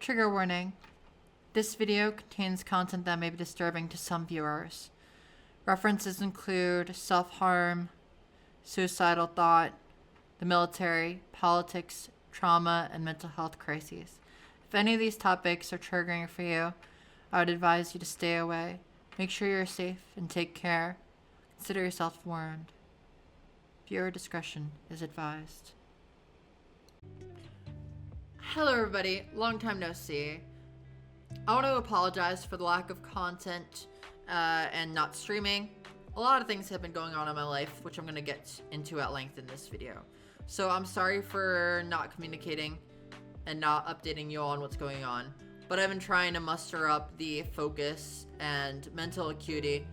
Trigger warning. This video contains content that may be disturbing to some viewers. References include self-harm, suicidal thought, the military, politics, trauma, and mental health crises. If any of these topics are triggering for you, I would advise you to stay away. Make sure you're safe and take care. Consider yourself warned. Viewer discretion is advised. Hello everybody, long time no see. I want to apologize for the lack of content and not streaming. A lot of things have been going on in my life, which I'm going to get into at length in this video. So I'm sorry for not communicating and not updating you on what's going on. But I've been trying to muster up the focus and mental acuity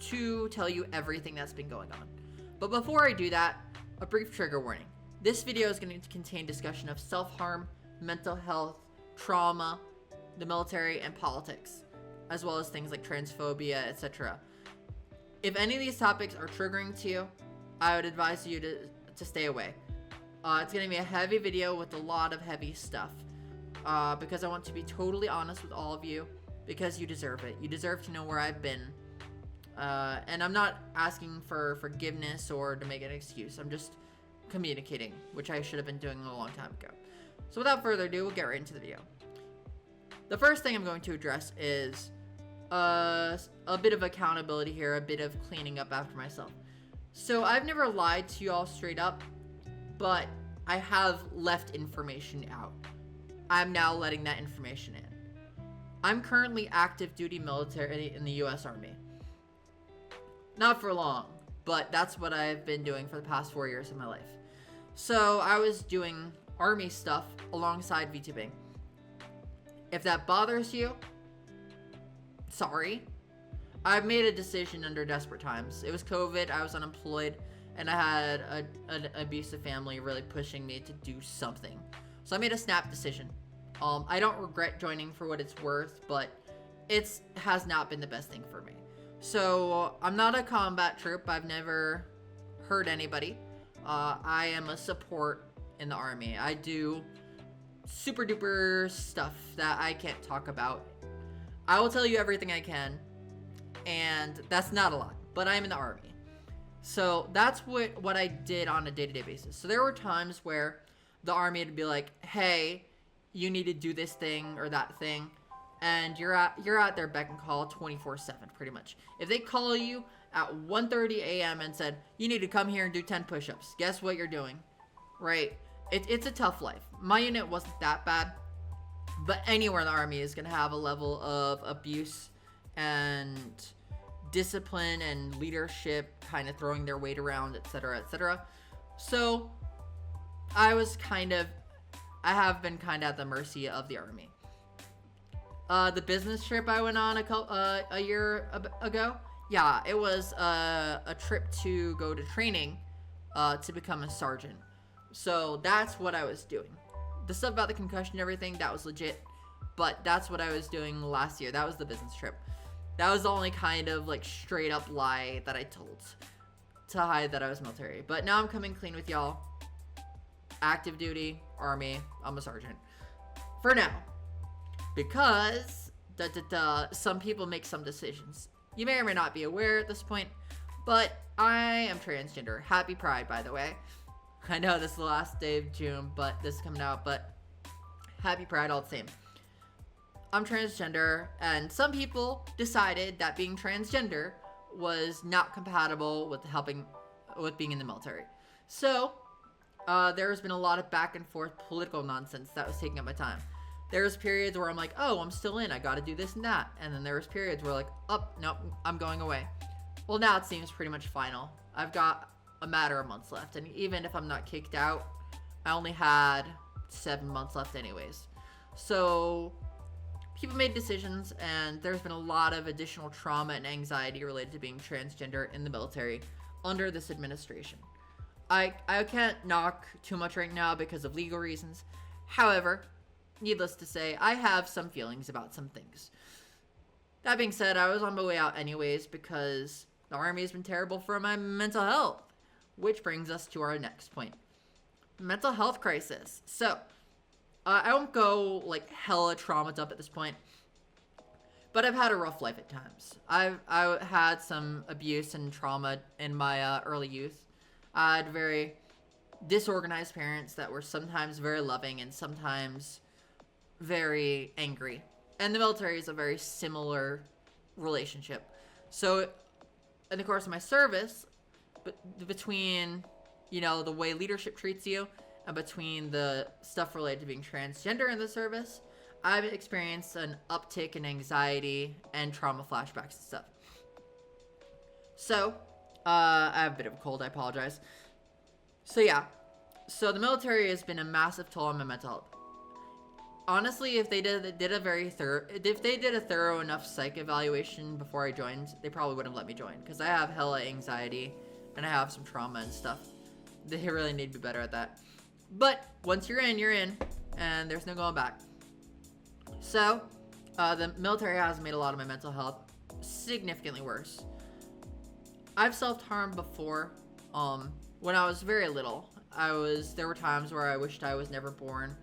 to tell you everything that's been going on. But before I do that, a brief trigger warning. This video is going to contain discussion of self-harm, mental health, trauma, the military, and politics, as well as things like transphobia, etc. If any of these topics are triggering to you, I would advise you to stay away. It's going to be a heavy video with a lot of heavy stuff. Because I want to be totally honest with all of you, because you deserve it. You deserve to know where I've been. And I'm not asking for forgiveness or to make an excuse. I'm just communicating, which I should have been doing a long time ago. So without further ado, we'll get right into the video. The first thing I'm going to address is a bit of accountability here, a bit of cleaning up after myself. So I've never lied to you all straight up, but I have left information out. I'm now letting that information in. I'm currently active duty military in the US Army. Not for long, but that's what I've been doing for the past 4 years of my life. So I was doing Army stuff alongside VTubing. If that bothers you, sorry. I've made a decision under desperate times. It was COVID, I was unemployed, and I had an abusive family really pushing me to do something. So I made a snap decision. I don't regret joining for what it's worth, but it has not been the best thing for me. So I'm not a combat troop. I've never hurt anybody. I am a support in the Army. I do super duper stuff that I can't talk about. I will tell you everything I can, and that's not a lot, but I'm in the Army. So that's what I did on a day-to-day basis. So there were times where the Army would be like, hey, you need to do this thing or that thing, and you're at their beck and call 24/7 pretty much. If they call you at 1:30 a.m. and said, you need to come here and do 10 push-ups, guess what you're doing, right? It's a tough life. My unit wasn't that bad, but anywhere in the Army is going to have a level of abuse and discipline and leadership kind of throwing their weight around, etc., etc. So I have been kind of at the mercy of the Army. The business trip I went on a year ago, yeah, it was a trip to go to training to become a sergeant. So that's what I was doing. The stuff about the concussion and everything, that was legit, but that's what I was doing last year. That was the business trip. That was the only kind of like straight up lie that I told to hide that I was military. But now I'm coming clean with y'all. Active duty, Army, I'm a sergeant. For now. Because some people make some decisions. You may or may not be aware at this point, but I am transgender. Happy Pride, by the way. I know this is the last day of June, but this is coming out, but happy Pride all the same. I'm transgender, and some people decided that being transgender was not compatible with being in the military. So there's been a lot of back and forth political nonsense that was taking up my time. There's periods where I'm like, oh, I'm still in, I gotta do this and that. And then there's periods where like, oh, nope, I'm going away. Well, now it seems pretty much final. I've got a matter of months left, and even if I'm not kicked out, I only had 7 months left anyways. So people made decisions, and there's been a lot of additional trauma and anxiety related to being transgender in the military under this administration. I can't knock too much right now because of legal reasons. However, needless to say, I have some feelings about some things. That being said, I was on my way out anyways because the Army has been terrible for my mental health. Which brings us to our next point. Mental health crisis. So, I won't go like hella traumatized up at this point, but I've had a rough life at times. I had some abuse and trauma in my early youth. I had very disorganized parents that were sometimes very loving and sometimes very angry. And the military is a very similar relationship. So, in the course of my service, between, you know, the way leadership treats you and between the stuff related to being transgender in the service, I've experienced an uptick in anxiety and trauma flashbacks and stuff. So, I have a bit of a cold, I apologize. So yeah, so the military has been a massive toll on my mental health. Honestly, if they did a thorough enough psych evaluation before I joined, they probably wouldn't have let me join, because I have hella anxiety and I have some trauma and stuff. They really need to be better at that. But once you're in, and there's no going back. So, the military has made a lot of my mental health significantly worse. I've self-harmed before. When I was very little, there were times where I wished I was never born.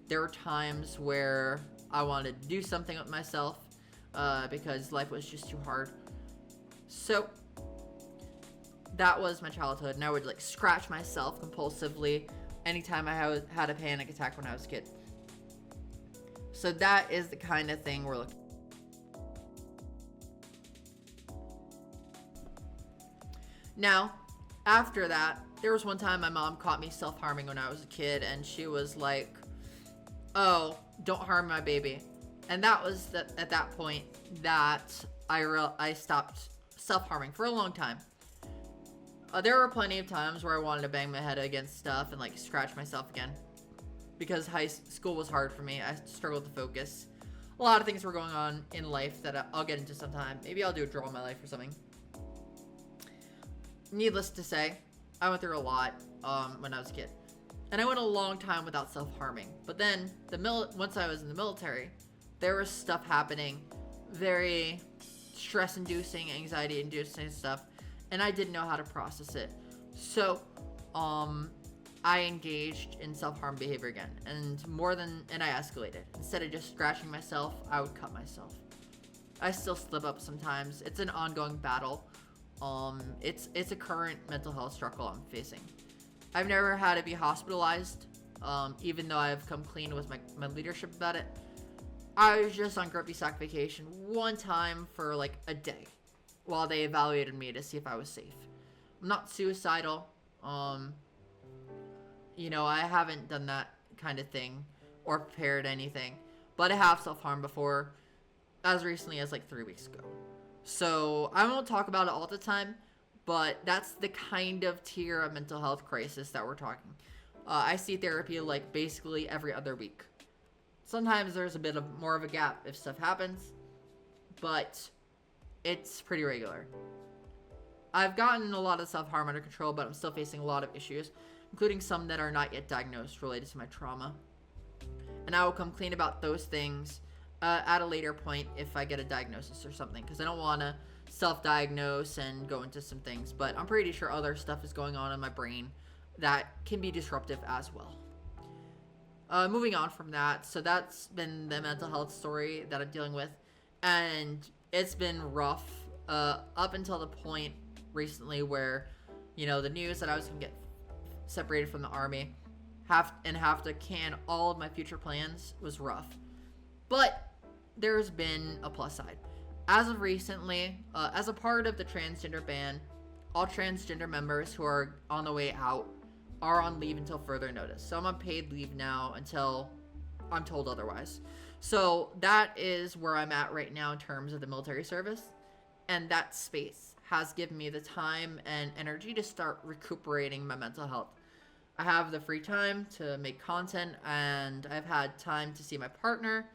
There were times where I wanted to do something with myself, because life was just too hard. So, that was my childhood, and I would like scratch myself compulsively anytime I had a panic attack when I was a kid. So that is the kind of thing we're looking. Now, after that, there was one time my mom caught me self-harming when I was a kid, and she was like, "Oh, don't harm my baby." And that was at that point that I stopped self-harming for a long time. There were plenty of times where I wanted to bang my head against stuff and like scratch myself again, because high school was hard for me. I struggled to focus. A lot of things were going on in life that I'll get into sometime. Maybe I'll do a draw of my life or something. Needless to say, I went through a lot when I was a kid, and I went a long time without self-harming. But then once I was in the military, there was stuff happening, very stress-inducing, anxiety-inducing stuff, and I didn't know how to process it. So, I engaged in self-harm behavior again, and I escalated. Instead of just scratching myself, I would cut myself. I still slip up sometimes. It's an ongoing battle. It's a current mental health struggle I'm facing. I've never had to be hospitalized, even though I've come clean with my leadership about it. I was just on grumpy sack vacation one time for like a day while they evaluated me to see if I was safe. I'm not suicidal. You know, I haven't done that kind of thing or prepared anything, but I have self-harmed before, as recently as like 3 weeks ago. So I won't talk about it all the time, but that's the kind of tier of mental health crisis that we're talking. I see therapy like basically every other week. Sometimes there's a bit of more of a gap if stuff happens, but it's pretty regular. I've gotten a lot of self-harm under control, but I'm still facing a lot of issues, including some that are not yet diagnosed related to my trauma. And I will come clean about those things at a later point if I get a diagnosis or something, because I don't want to self-diagnose and go into some things, but I'm pretty sure other stuff is going on in my brain that can be disruptive as well. Moving on from that, so that's been the mental health story that I'm dealing with, and it's been rough up until the point recently where, you know, the news that I was going to get separated from the army have to can all of my future plans was rough. But there's been a plus side. As of recently, as a part of the transgender ban, all transgender members who are on the way out are on leave until further notice. So I'm on paid leave now until I'm told otherwise. So that is where I'm at right now in terms of the military service. And that space has given me the time and energy to start recuperating my mental health. I have the free time to make content, and I've had time to see my partner.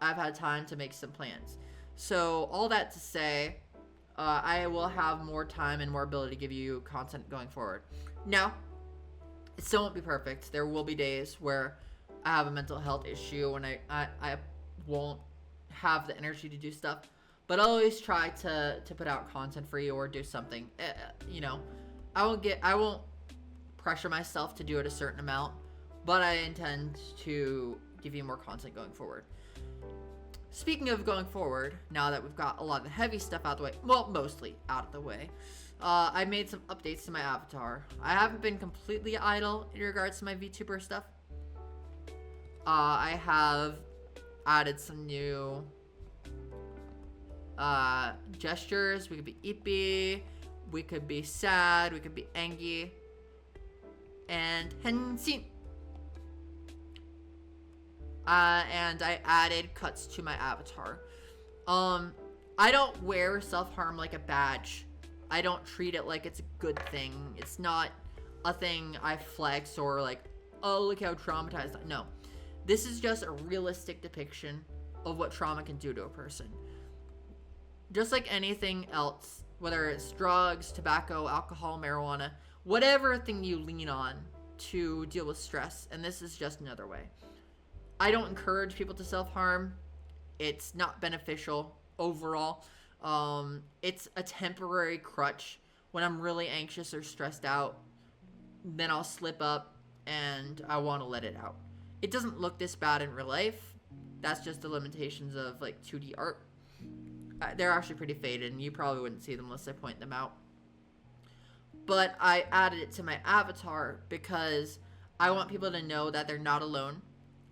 I've had time to make some plans. So all that to say, I will have more time and more ability to give you content going forward. Now, it still won't be perfect. There will be days where I have a mental health issue and I won't have the energy to do stuff. But I'll always try to put out content for you or do something. You know, I won't pressure myself to do it a certain amount, but I intend to give you more content going forward. Speaking of going forward, now that we've got a lot of the heavy stuff out of the way, well, mostly out of the way, I made some updates to my avatar. I haven't been completely idle in regards to my VTuber stuff. I have added some new gestures. We could be ippy, we could be sad, we could be angry, and hensin. And I added cuts to my avatar. I don't wear self-harm like a badge. I don't treat it like it's a good thing. It's not a thing I flex or like, oh, look how traumatized I am. No. This is just a realistic depiction of what trauma can do to a person. Just like anything else, whether it's drugs, tobacco, alcohol, marijuana, whatever thing you lean on to deal with stress, and this is just another way. I don't encourage people to self-harm. It's not beneficial overall. It's a temporary crutch. When I'm really anxious or stressed out, then I'll slip up and I want to let it out. It doesn't look this bad in real life. That's just the limitations of like 2D art. They're actually pretty faded and you probably wouldn't see them unless I point them out. But I added it to my avatar because I want people to know that they're not alone.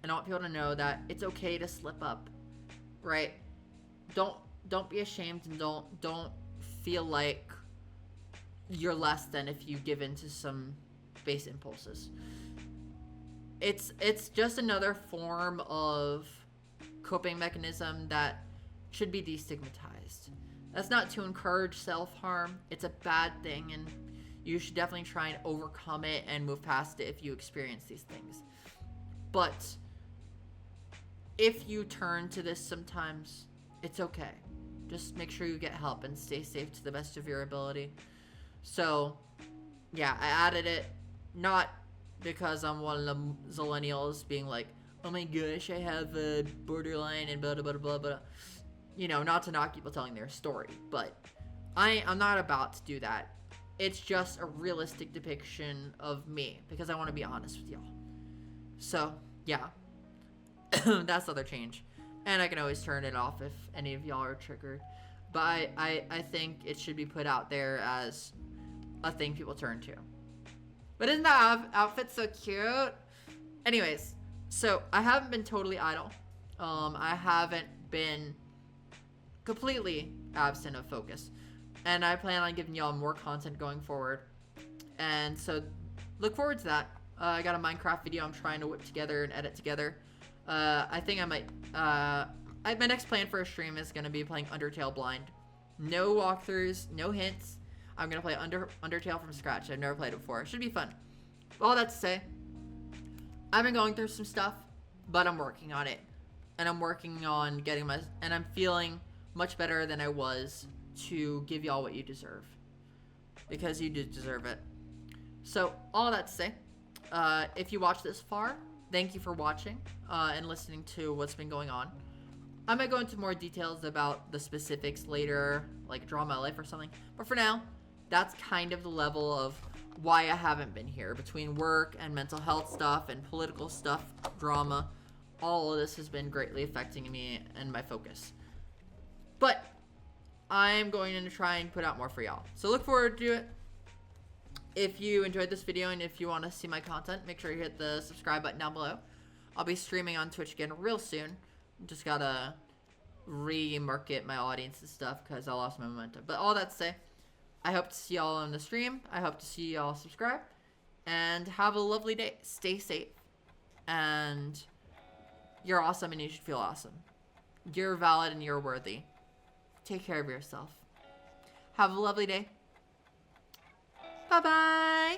And I want people to know that it's okay to slip up, right? Don't be ashamed and don't feel like you're less than if you give in to some base impulses. It's just another form of coping mechanism that should be destigmatized. That's not to encourage self-harm. It's a bad thing, and you should definitely try and overcome it and move past it if you experience these things. But if you turn to this sometimes, it's okay. Just make sure you get help and stay safe to the best of your ability. So, yeah, I added it not because I'm one of the zillennials being like, oh my gosh, I have a borderline and blah, blah, blah, blah, blah. You know, not to knock people telling their story, but I'm not about to do that. It's just a realistic depiction of me because I want to be honest with y'all. So, yeah. That's the other change. And I can always turn it off if any of y'all are triggered. But I think it should be put out there as a thing people turn to. But isn't that outfit so cute? Anyways, so I haven't been totally idle. I haven't been completely absent of focus. And I plan on giving y'all more content going forward. And so look forward to that. I got a Minecraft video I'm trying to whip together and edit together. I think I might, my next plan for a stream is going to be playing Undertale blind. No walkthroughs, no hints. I'm going to play Undertale from scratch. I've never played it before. It should be fun. All that to say, I've been going through some stuff, but I'm working on it. And I'm working on and I'm feeling much better than I was to give y'all what you deserve. Because you do deserve it. So, all that to say, if you watch this far, thank you for watching and listening to what's been going on. I might go into more details about the specifics later, like Draw My Life or something. But for now, that's kind of the level of why I haven't been here. Between work and mental health stuff and political stuff, drama, all of this has been greatly affecting me and my focus. But I'm going to try and put out more for y'all. So look forward to it. If you enjoyed this video and if you want to see my content, make sure you hit the subscribe button down below. I'll be streaming on Twitch again real soon. Just gotta re-market my audience and stuff because I lost my momentum. But all that to say, I hope to see y'all on the stream. I hope to see y'all subscribe. And have a lovely day. Stay safe. And you're awesome and you should feel awesome. You're valid and you're worthy. Take care of yourself. Have a lovely day. Bye-bye.